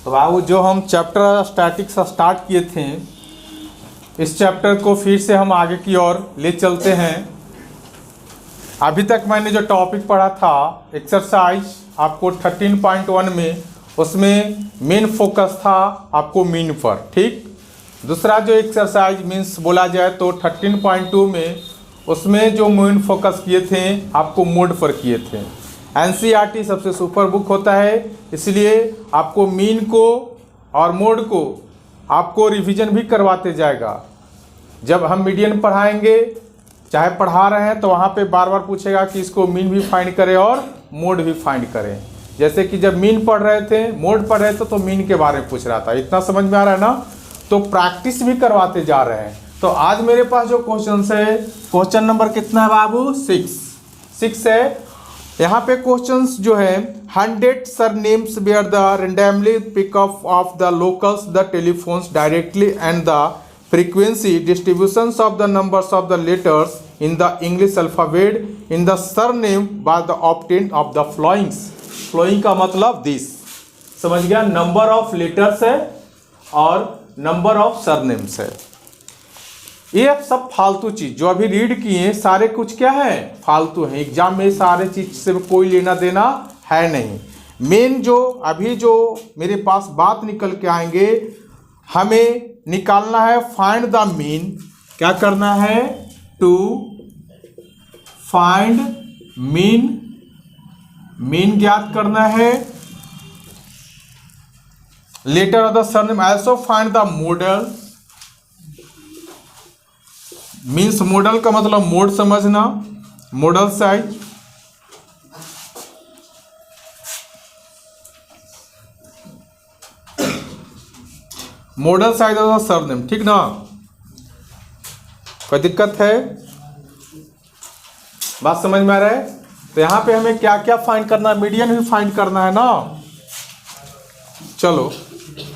तो बाबू जो हम चैप्टर स्टैटिक्स स्टार्ट किए थे, इस चैप्टर को फिर से हम आगे की ओर ले चलते हैं। अभी तक मैंने जो टॉपिक पढ़ा था एक्सरसाइज आपको 13.1 में, उसमें मेन फोकस था आपको मीन पर, ठीक। दूसरा जो एक्सरसाइज मीन्स बोला जाए तो 13.2 में, उसमें जो मेन फोकस किए थे आपको मोड पर किए थे। एनसीईआरटी सबसे सुपर बुक होता है, इसलिए आपको मीन को और मोड को आपको रिवीजन भी करवाते जाएगा। जब हम मीडियन पढ़ाएंगे, चाहे पढ़ा रहे हैं, तो वहाँ पे बार बार पूछेगा कि इसको मीन भी फाइंड करें और मोड भी फाइंड करें। जैसे कि जब मीन पढ़ रहे थे, मोड पढ़ रहे थे, तो मीन के बारे में पूछ रहा था। इतना समझ में आ रहा है ना? तो प्रैक्टिस भी करवाते जा रहे हैं। तो आज मेरे पास जो क्वेश्चन है, क्वेश्चन नंबर कितना है बाबू? 6 है। यहाँ पे क्वेश्चंस जो है 100 surnames where the randomly pickup of the locals the telephones directly and the frequency distributions of the numbers of the letters in the English alphabet in the surname by the obtain of the flowings. Flowing का मतलब this, समझ गया? Number of letters है और number of surnames है। ये सब फालतू चीज जो अभी रीड किए सारे कुछ क्या है? फालतू है। एग्जाम में सारे चीज से कोई लेना देना है नहीं। मेन जो अभी जो मेरे पास बात निकल के आएंगे, हमें निकालना है फाइंड द मीन। क्या करना है? टू फाइंड मीन, मीन ज्ञात करना है। Letter of the surname, also find the modal. Means modal का मतलब मोड समझना, modal size. Modal size of the surname, ठीक ना? कोई दिक्कत है? बात समझ में आ रहा है? तो यहां पे हमें क्या क्या फाइंड करना है? मीडियन भी फाइंड करना है ना। चलो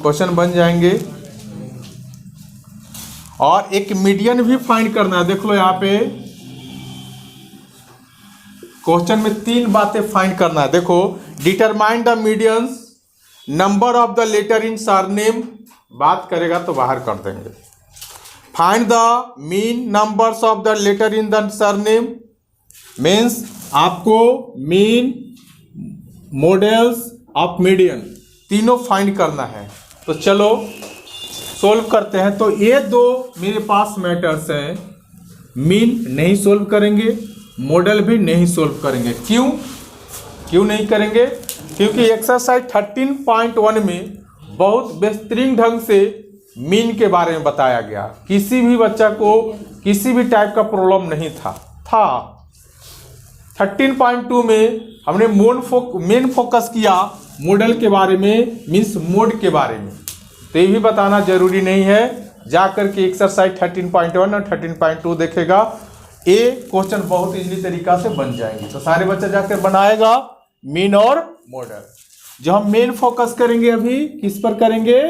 क्वेश्चन बन जाएंगे। और एक मीडियन भी फाइंड करना है। देख लो यहाँ पे क्वेश्चन में 3 बातें फाइंड करना है। देखो, determine the medians, number of the letter in surname, बात करेगा तो बाहर कर देंगे। Find the mean numbers of the letter in the surname, means आपको मीन, मॉडल्स ऑफ मीडियन तीनों फाइंड करना है। तो चलो सोल्व करते हैं। तो ये दो मेरे पास मैटर्स हैं। मीन नहीं सोल्व करेंगे, मॉडल भी नहीं सोल्व करेंगे। क्यों नहीं करेंगे? क्योंकि एक्सरसाइज 13.1 में बहुत बेहतरीन ढंग से मीन के बारे में बताया गया। किसी भी बच्चा को किसी भी टाइप का प्रॉब्लम नहीं था। 13.2 में हमने मेन फोकस किया मॉडल के बारे में, मीन्स मोड के बारे में। तो ये भी बताना जरूरी नहीं है, जाकर के एक्सरसाइज 13.1 और 13.2 देखेगा। ये क्वेश्चन बहुत इजीली तरीका से बन जाएंगे। तो सारे बच्चे जाकर बनाएगा मीन और मॉडल। जो हम मेन फोकस करेंगे अभी किस पर करेंगे?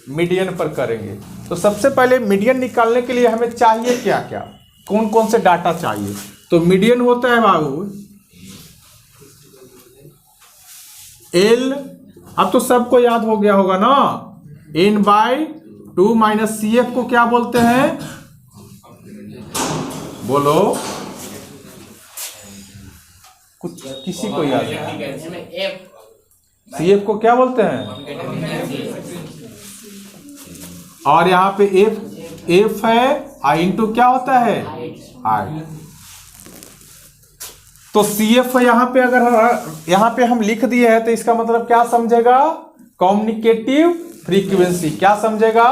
मीडियन पर करेंगे। तो सबसे पहले मीडियन निकालने के लिए हमें चाहिए क्या क्या, कौन कौन से डाटा चाहिए? तो मीडियन होता है बाबू एल, अब तो सबको याद हो गया होगा ना। n/2 माइनस CF को क्या बोलते हैं? बोलो, कुछ किसी को याद है? CF को क्या बोलते हैं? और यहाँ पे F है, I इंटू क्या होता है? I। तो CF यहाँ पे अगर यहाँ पे हम लिख दिए हैं तो इसका मतलब क्या समझेगा? Communicative frequency. क्या समझेगा?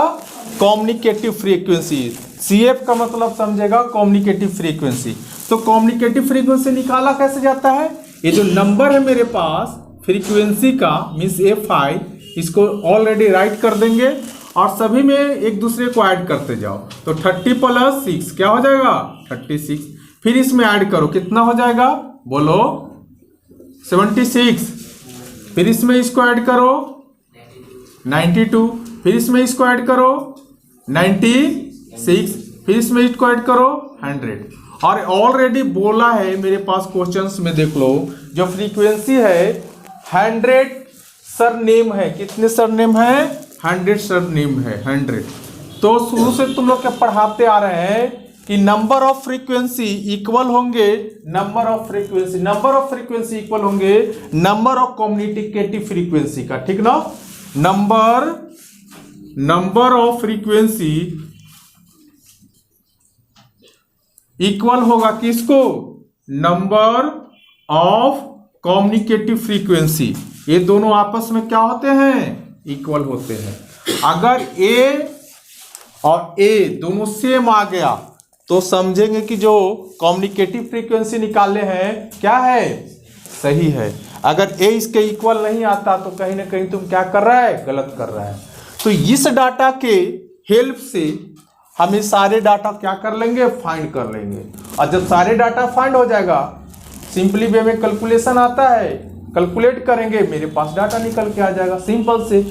Communicative frequency. CF का मतलब समझेगा कम्युनिकेटिव फ्रीक्वेंसी। तो कम्युनिकेटिव फ्रीक्वेंसी निकाला कैसे जाता है? ये जो नंबर है मेरे पास फ्रीक्वेंसी का, मीन्स FI, इसको ऑलरेडी राइट कर देंगे और सभी में एक दूसरे को ऐड करते जाओ। तो 30 + 6 क्या हो जाएगा? 36। फिर इसमें ऐड करो, कितना हो जाएगा? बोलो, 76। फिर इसमें इसको ऐड करो, 92। फिर इसमें इसको ऐड करो, 96। फिर इसमें इसको ऐड करो, 100। और ऑलरेडी बोला है मेरे पास क्वेश्चंस में, देख लो, जो फ्रीक्वेंसी है 100 सरनेम है। कितने सरनेम है? 100 सरनेम है, 100। तो शुरू से तुम लोग क्या पढ़ाते आ रहे हैं कि नंबर ऑफ फ्रीक्वेंसी इक्वल होंगे नंबर ऑफ फ्रीक्वेंसी इक्वल होंगे नंबर ऑफ कम्युनिकेटिव फ्रीक्वेंसी का, ठीक ना। नंबर ऑफ फ्रीक्वेंसी इक्वल होगा किसको? Number of communicative frequency. ये दोनों आपस में क्या होते हैं? इक्वल होते हैं। अगर ए और ए दोनों सेम आ गया तो समझेंगे कि जो कम्युनिकेटिव फ्रीक्वेंसी निकाले हैं क्या है? सही है। अगर ए इसके इक्वल नहीं आता तो कहीं ना कहीं तुम क्या कर रहा है? गलत कर रहा है। तो इस डाटा के हेल्प से हम ये सारे डाटा क्या कर लेंगे? फाइंड कर लेंगे। और जब सारे डाटा फाइंड हो जाएगा, सिंपली वे में कैलकुलेशन आता है, कैलकुलेट करेंगे, मेरे पास डाटा निकल के आ जाएगा, सिंपल से।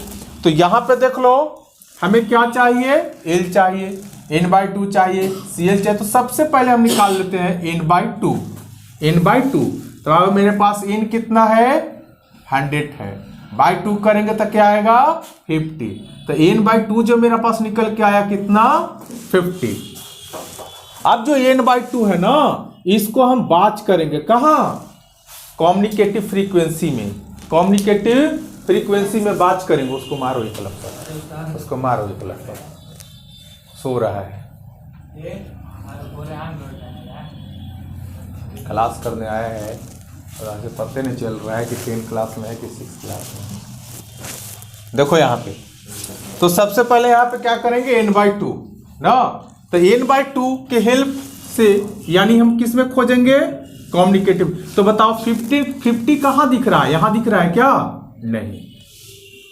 तो यहाँ पे देख लो, हमें क्या चाहिए? L चाहिए, n/2 चाहिए, CL चाहिए। तो सबसे पहले हम निकाल लेते हैं n/2। तो अब मेरे पास n कितना है? 100 है। बाई 2 करेंगे तो क्या आएगा? 50। तो n/2 जो मेरे पास निकल के आया कितना? 50। अब जो n/2 है ना, इसको हम बाच करेंगे कहाँ? कम्युनिकेटिव फ्रीक्वेंसी में। कम्युनिकेटिव फ्रीक्वेंसी में बात करेंगे। उसको मारो एक लपट, उसको मारो एक लपट, सो रहा है, क्लास करने आया है और आगे पता नहीं चल रहा है कि 10 क्लास में है कि 6 क्लास में है। देखो यहाँ पे, तो सबसे पहले यहाँ पे क्या करेंगे? n/2 ना। तो n/2 के हेल्प से यानी हम किस में खोजेंगे? कम्युनिकेटिव। तो बताओ 50 कहाँ दिख रहा है? यहाँ दिख रहा है क्या? नहीं।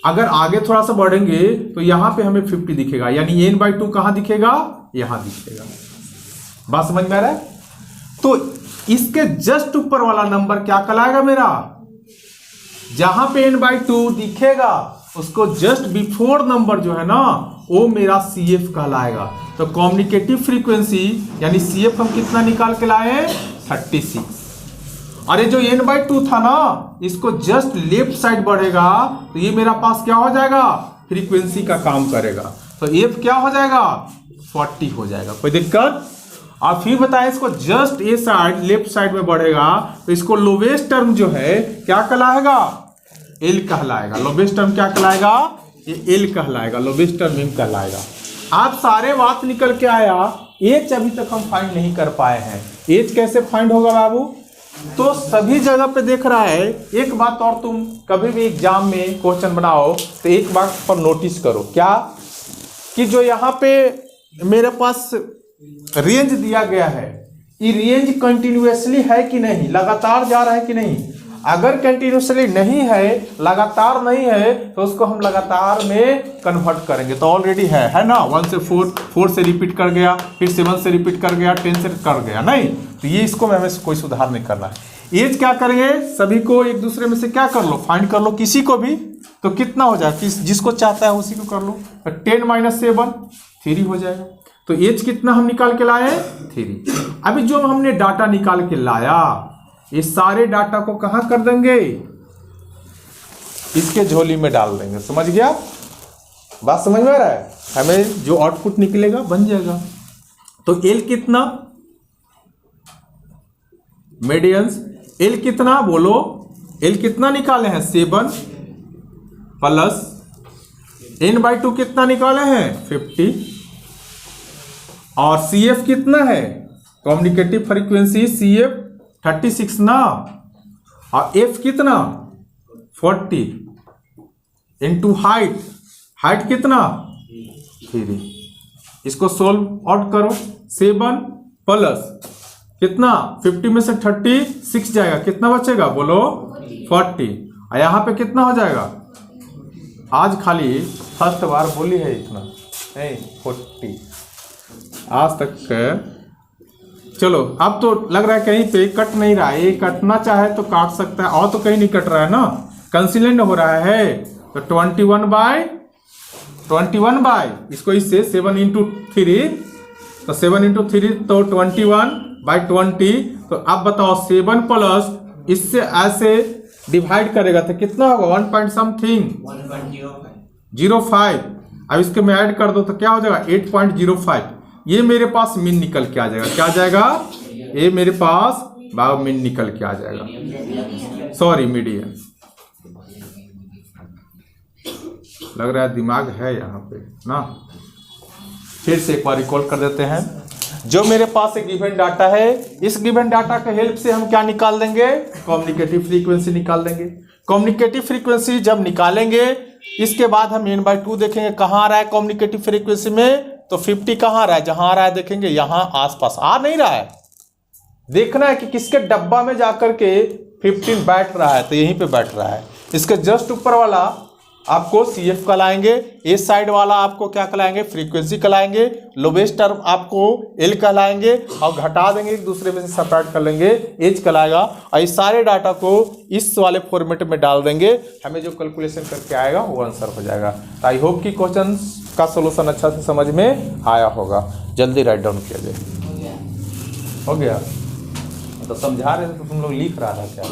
अगर आगे थोड़ा सा बढ़ेंगे तो यहां पे हमें 50 दिखेगा, यानी n/2 कहां दिखेगा? यहां दिखेगा। बात समझ में आ रहा है? तो इसके जस्ट ऊपर वाला नंबर क्या कहलाएगा मेरा? जहां पे n/2 दिखेगा उसको जस्ट बिफोर नंबर जो है ना, वो मेरा CF कहलाएगा। तो कम्युनिकेटिव फ्रीक्वेंसी यानी CF हम कितना निकाल के लाए? 36। अरे जो n/2 था ना, इसको जस्ट लेफ्ट साइड बढ़ेगा तो ये मेरा पास क्या हो जाएगा? फ्रीक्वेंसी का काम करेगा। तो F क्या हो जाएगा? 40 हो जाएगा। कोई दिक्कत? और फिर बताएं, इसको just a side left side में बढ़ेगा तो इसको लोवेस्ट टर्म जो है क्या कहलाएगा? L कहलाएगा। लोवेस्ट टर्म क्या कहलाएगा? ये L कहलाएगा, लोवेस्ट टर्म M कहलाएगा। आप सारे बात निकल के आया। एच अभी तक हम फाइंड नहीं कर पाए हैं। एच कैसे फाइंड होगा बाबू? तो सभी जगह पे देख रहा है। एक बात और, तुम कभी भी एग्जाम में क्वेश्चन बनाओ तो एक बात पर नोटिस करो, क्या कि जो यहाँ पे मेरे पास रेंज दिया गया है, ये रेंज कंटिन्यूअसली है कि नहीं, लगातार जा रहा है कि नहीं। अगर कंटिन्यूअसली नहीं है, लगातार नहीं है, तो उसको हम लगातार में कन्वर्ट करेंगे। तो ऑलरेडी है ना, 1 से 4 से रिपीट कर गया, फिर 7 से रिपीट कर गया, 10 से कर गया, नहीं। तो ये इसको हमें कोई सुधार नहीं करना है। एज क्या करेंगे? सभी को एक दूसरे में से क्या कर लो? फाइंड कर लो किसी को भी, तो कितना हो जाए? जिसको चाहता है उसी को कर लो। तो 10 - 7 3 हो जाएगा। तो एज कितना हम निकाल के लाए? 3। अभी जो हमने डाटा निकाल के लाया, ये सारे डाटा को कहां कर देंगे? इसके झोली में डाल देंगे। समझ गया? बात समझ में आ रहा है? हमें जो आउटपुट निकलेगा बन जाएगा। तो L कितना? मीडियंस L कितना बोलो? L कितना निकाले हैं? 7 प्लस n/2 कितना निकाले हैं? 50। और CF कितना है? कम्युनिकेटिव फ्रीक्वेंसी CF 36 ना। और F कितना? 40 इंटू हाइट कितना? 3। इसको सोल्व आउट करो। 7 प्लस कितना? 50 में से 36 जाएगा, कितना बचेगा बोलो? 40। और यहाँ पे कितना हो जाएगा? आज खाली फर्स्ट बार बोली है इतना नहीं, 40 आज तक। चलो, अब तो लग रहा है कहीं पे कट नहीं रहा है। ये कटना चाहे तो काट सकता है, और तो कहीं नहीं कट रहा है ना, कंसिलेंट हो रहा है। तो 21 बाय इसको इससे 7 × 3, तो 7 × 3 तो 21/20। तो अब बताओ 7 प्लस इससे ऐसे डिवाइड करेगा तो कितना होगा 1 पॉइंट समथिंग 1.05। अब इसके में ऐड कर दो तो क्या हो जाएगा 8.05। ये मेरे पास मीन निकल के आ जाएगा। क्या आ जाएगा? ये मेरे पास मीन निकल के आ जाएगा, सॉरी मीडियन। लग रहा है दिमाग है यहाँ पे ना। फिर से एक बार रिकॉल कर देते हैं। जो मेरे पास एक गिवन डाटा है, इस गिवन डाटा के हेल्प से हम क्या निकाल देंगे? कम्युनिकेटिव फ्रीक्वेंसी निकाल देंगे। कम्युनिकेटिव फ्रीक्वेंसी जब निकालेंगे, इसके बाद हम n/2 देखेंगे कहाँ आ रहा है कम्युनिकेटिव फ्रीक्वेंसी में। तो 50 कहाँ आ रहा है? जहां आ रहा है देखेंगे यहाँ आसपास आ नहीं रहा है। देखना है कि किसके डब्बा में जाकर के 15 बैठ रहा है, तो यहीं पे बैठ रहा है। इसके जस्ट ऊपर वाला आपको CF कहलाएंगे, इस साइड वाला आपको क्या कहलाएंगे? फ्रीक्वेंसी कहलाएंगे। लोवेस्ट टर्म आपको L कहलाएंगे और घटा देंगे, एक दूसरे में से सेपरेट कर लेंगे, H कहलाएगा। और इस सारे डाटा को इस वाले फॉर्मेट में डाल देंगे, हमें जो कैलकुलेशन करके आएगा वो आंसर हो जाएगा। तो आई होप कि क्वेश्चन का सोल्यूशन अच्छा से समझ में आया होगा। जल्दी राइट डाउन कीजिए। हो गया? तो समझा रहे थे तो तुम लोग लिख रहा था क्या?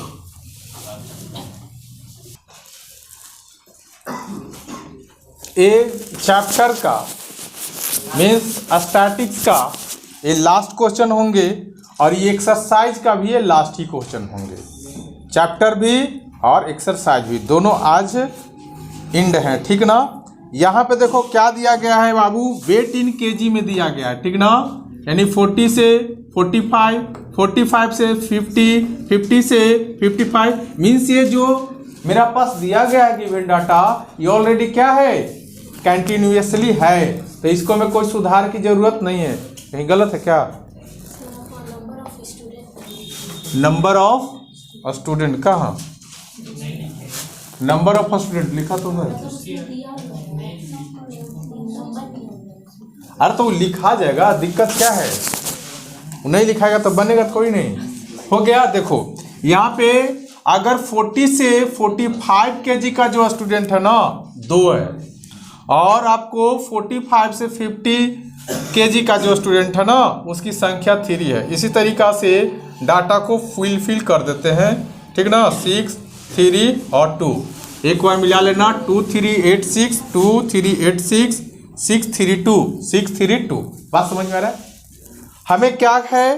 ये चैप्टर का मीन्स स्टैटिक्स का ये लास्ट क्वेश्चन होंगे और ये एक्सरसाइज का भी ये लास्ट ही क्वेश्चन होंगे। चैप्टर भी और एक्सरसाइज भी दोनों आज इंड हैं, ठीक ना। यहाँ पे देखो क्या दिया गया है बाबू, वेट इन केजी में दिया गया है, ठीक ना। यानी 40 से 45, 45 से 50, 50 से 55 मीन्स ये जो मेरा पास दिया गया है गिवन डाटा ये ऑलरेडी क्या है, कंटिन्यूअसली है। तो इसको में कोई सुधार की जरूरत नहीं है। कहीं गलत है क्या? नंबर ऑफ स्टूडेंट कहाँ? नंबर ऑफ स्टूडेंट लिखा तो है। अरे तो लिखा जाएगा, दिक्कत क्या है? नहीं लिखाएगा तो बनेगा कोई नहीं। हो गया। देखो यहाँ पे अगर 40 से 45 केजी का जो स्टूडेंट है ना 2 है, और आपको 45 से 50 केजी का जो स्टूडेंट है ना उसकी संख्या 3 है। इसी तरीका से डाटा को फिल कर देते हैं, ठीक ना। 6, 3 और 2 एक बार मिला लेना। 2 3 8 6, 2 3 8 6, 6 3 2, 6 3 2। बात समझ में आ रहा है? हमें क्या है,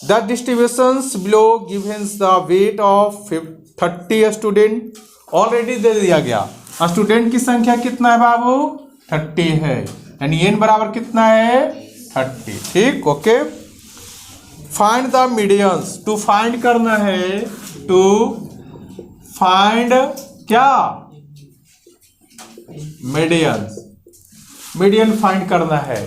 the distributions below gives the weight of 30 student already दे दिया गया। स्टूडेंट की संख्या कितना है बाबू? 30 है, यानी n बराबर कितना है? 30। ठीक, okay. Find the medians, to find करना है, टू फाइंड क्या? मीडियंस, मीडियन फाइंड करना है।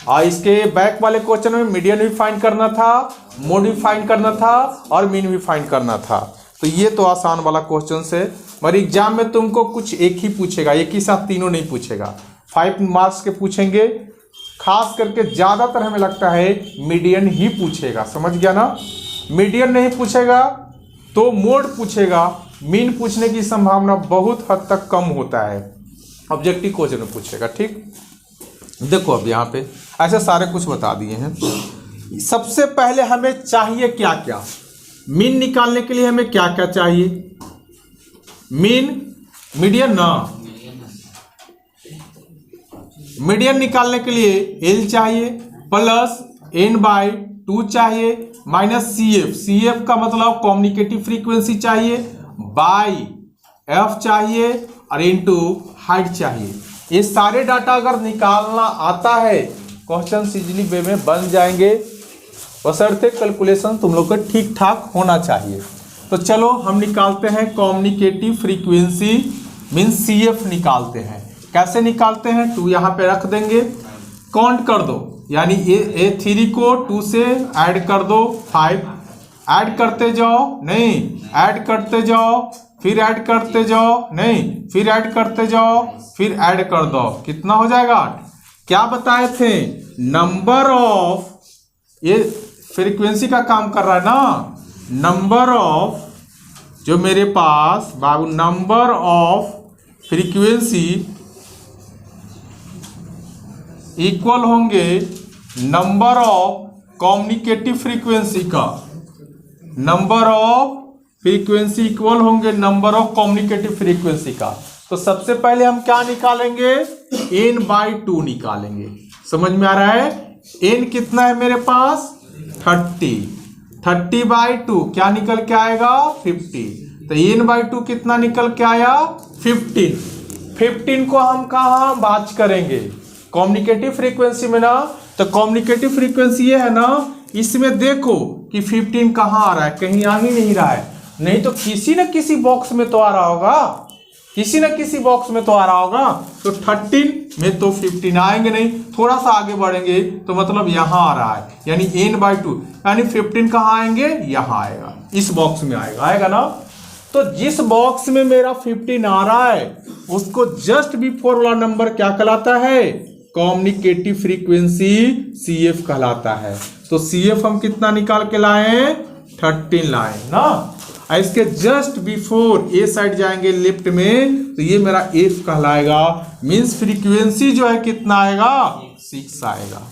और इसके बैक वाले क्वेश्चन में मीडियन भी फाइंड करना था, मोड भी फाइंड करना था और मीन भी फाइंड करना था। तो ये तो आसान वाला क्वेश्चन है, मगर एग्जाम में तुमको कुछ एक ही पूछेगा, एक ही साथ तीनों नहीं पूछेगा। 5 मार्क्स के पूछेंगे, खास करके ज़्यादातर हमें लगता है मीडियन ही पूछेगा। समझ गया ना? मीडियन नहीं पूछेगा तो मोड पूछेगा। मीन पूछने की संभावना बहुत हद तक कम होता है, ऑब्जेक्टिव क्वेश्चन में पूछेगा। ठीक, देखो अब यहाँ पे ऐसे सारे कुछ बता दिए हैं। सबसे पहले हमें चाहिए क्या क्या? मीन निकालने के लिए हमें क्या क्या चाहिए? मीन, मीडियन ना, मीडियन निकालने के लिए एल चाहिए प्लस n/2 चाहिए माइनस CF, CF का मतलब कम्युनिकेटिव फ्रीक्वेंसी चाहिए, बाई F चाहिए और इनटू हाइट चाहिए। ये सारे डाटा अगर निकालना आता है क्वेश्चन इजीली वे में बन जाएंगे, बशर्ते कैलकुलेशन तुम लोग का ठीक ठाक होना चाहिए। तो चलो हम निकालते हैं कम्युनिकेटिव फ्रीक्वेंसी मीन्स CF निकालते हैं। कैसे निकालते हैं? 2 यहाँ पे रख देंगे, काउंट कर दो, यानी ए 3 को 2 से ऐड कर दो 5, ऐड करते जाओ, नहीं ऐड करते जाओ, फिर ऐड करते जाओ, नहीं फिर ऐड करते जाओ, फिर ऐड कर दो, कितना हो जाएगा 8। क्या बताए थे? नंबर ऑफ, ये फ्रीक्वेंसी का काम कर रहा है ना, नंबर ऑफ जो मेरे पास बाबू नंबर ऑफ फ्रीक्वेंसी इक्वल होंगे नंबर ऑफ कम्युनिकेटिव फ्रीक्वेंसी का, नंबर ऑफ फ्रीक्वेंसी इक्वल होंगे नंबर ऑफ कम्युनिकेटिव फ्रीक्वेंसी का। तो सबसे पहले हम क्या निकालेंगे, n/2 निकालेंगे। समझ में आ रहा है? n कितना है मेरे पास 30, 30/2 क्या निकल के आएगा 50। तो n/2 कितना निकल के आया 15। 15 को हम कहाँ बात करेंगे कम्युनिकेटिव फ्रीक्वेंसी में ना। तो कम्युनिकेटिव फ्रीक्वेंसी ये है ना, इसमें देखो कि 15 कहाँ आ रहा है, कहीं आ ही नहीं रहा है। नहीं तो किसी न किसी बॉक्स में तो आ रहा होगा, किसी न किसी बॉक्स में तो आ रहा होगा। तो 13 में तो 15 आएंगे नहीं, थोड़ा सा आगे बढ़ेंगे तो मतलब यहाँ आ रहा है, यानी n/2 यानी 15 कहाँ आएंगे, यहाँ आएगा, इस बॉक्स में आएगा, आएगा ना। तो जिस बॉक्स में मेरा 15 आ रहा है उसको जस्ट बिफोर वाला नंबर क्या कहलाता है, कम्युनिकेटिव फ्रीक्वेंसी CF कहलाता है। तो CF हम कितना निकाल के लाए 13 लाए ना। इसके जस्ट बिफोर ए साइड जाएंगे लेफ्ट में तो ये मेरा F कहलाएगा, मींस फ्रीक्वेंसी जो है कितना आएगा 6 आएगा।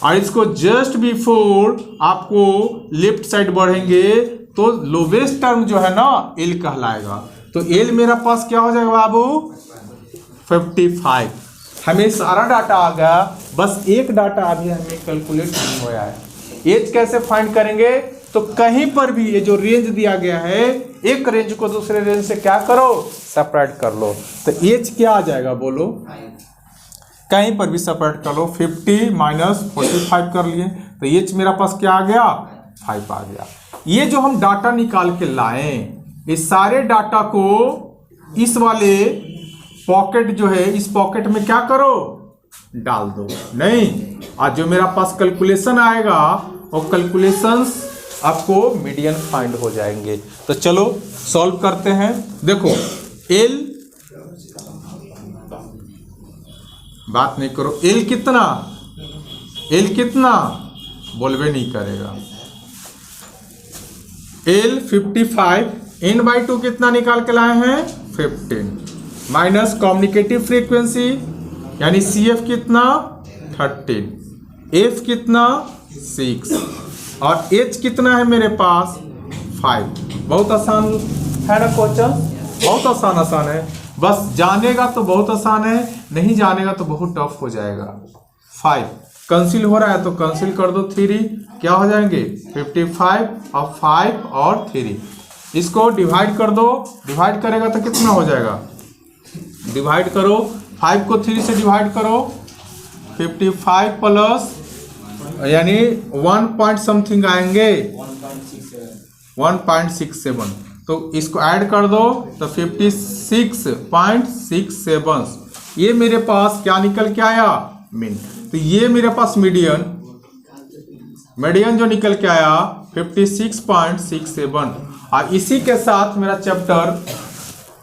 और इसको जस्ट बिफोर आपको लेफ्ट साइड बढ़ेंगे तो लोवेस्ट टर्म जो है ना L कहलाएगा। तो L मेरा पास क्या हो जाएगा बाबू 55। हमें सारा डाटा आ गया, बस एक डाटा अभी हमें कैलकुलेट नहीं हुआ है। एज कैसे फाइंड करेंगे, तो कहीं पर भी ये जो रेंज दिया गया है एक रेंज को दूसरे रेंज से क्या करो सेपरेट कर लो। तो एज क्या आ जाएगा बोलो, कहीं पर भी सेपरेट कर लो। 50 माइनस 45 कर लिए तो एज मेरा पास क्या आ गया 5 आ गया। ये जो हम डाटा निकाल के लाए इस सारे डाटा को इस वाले पॉकेट जो है इस पॉकेट में क्या करो डाल दो। नहीं, आज जो मेरा पास कैलकुलेशन आएगा और कैलकुलेशंस आपको मीडियन फाइंड हो जाएंगे। तो चलो सॉल्व करते हैं। देखो L बात नहीं करो, L कितना बोलवे नहीं करेगा। L 55, n/2 कितना निकाल के लाए हैं 15 माइनस कम्युनिकेटिव फ्रीक्वेंसी यानी CF कितना 13, F कितना 6 और H कितना है मेरे पास 5। बहुत आसान है ना क्वेश्चन, बहुत आसान है। बस जानेगा तो बहुत आसान है, नहीं जानेगा तो बहुत टफ हो जाएगा। 5 कैंसिल हो रहा है तो कैंसिल कर दो, 3 क्या हो जाएंगे 55 और 5 और 3। इसको डिवाइड कर दो, डिवाइड करेगा तो कितना हो जाएगा, डिवाइड करो 5 को 3 से डिवाइड करो 55 प्लस यानी 1 पॉइंट समथिंग आएंगे 1.67। तो इसको ऐड कर दो तो 56.67। ये मेरे पास क्या निकल के आया मीन। तो ये मेरे पास मीडियन जो निकल के आया 56.67। और इसी के साथ मेरा चैप्टर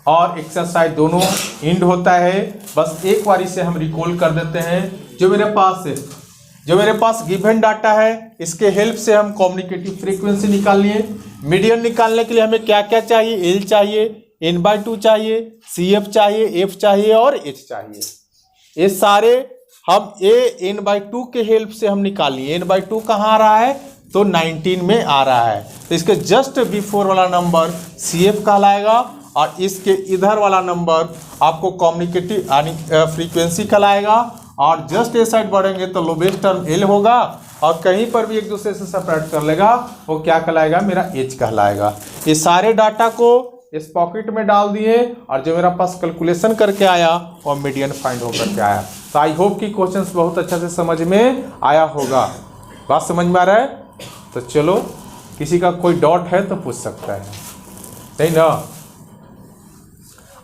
और एक्सरसाइज दोनों एंड होता है। बस एक बार इसे हम रिकॉल कर देते हैं। जो मेरे पास गिवन डाटा है इसके हेल्प से हम कम्युनिकेटिव फ्रीक्वेंसी निकाल लिए। मीडियन निकालने के लिए हमें क्या क्या चाहिए, L चाहिए, n/2 चाहिए, CF चाहिए, F चाहिए और H चाहिए। ये सारे हम n/2 के हेल्प से हम निकाल लिए। n/2 कहाँ आ रहा है तो 19 में आ रहा है। तो इसके जस्ट बिफोर वाला नंबर CF कहलाएगा और इसके इधर वाला नंबर आपको कम्युनिकेटिव यानी फ्रीक्वेंसी कहलाएगा। और जस्ट ए साइड बढ़ेंगे तो लोवेस्ट टर्म L होगा और कहीं पर भी एक दूसरे से सेपरेट कर लेगा वो क्या कहलाएगा मेरा H कहलाएगा। ये सारे डाटा को इस पॉकेट में डाल दिए और जो मेरा पास कैलकुलेशन करके आया और मीडियन फाइंड होकर के आया। तो आई होप कि क्वेश्चंस बहुत अच्छा से समझ में आया होगा। बात समझ में आ रहा है? तो चलो किसी का कोई डाउट है तो पूछ सकता है, नहीं ना।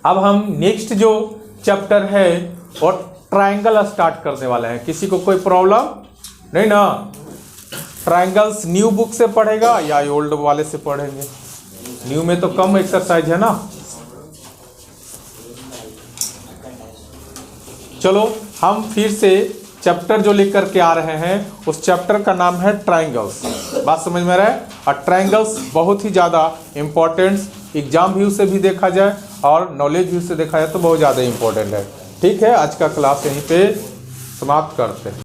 अब हम नेक्स्ट जो चैप्टर है और ट्रायंगल स्टार्ट करने वाले हैं। किसी को कोई प्रॉब्लम नहीं ना? ट्रायंगल्स न्यू बुक से पढ़ेगा या ओल्ड वाले से पढ़ेंगे? न्यू में तो कम एक्सरसाइज है ना। चलो हम फिर से चैप्टर जो लेकर के आ रहे हैं उस चैप्टर का नाम है ट्रायंगल्स। बात समझ में आ रहा है? और ट्रायंगल्स बहुत ही ज़्यादा इम्पोर्टेंट, एग्जाम व्यू से भी देखा जाए और नॉलेज व्यू से देखा जाए तो बहुत ज़्यादा इम्पोर्टेंट है। ठीक है, आज का क्लास यहीं पे समाप्त करते हैं।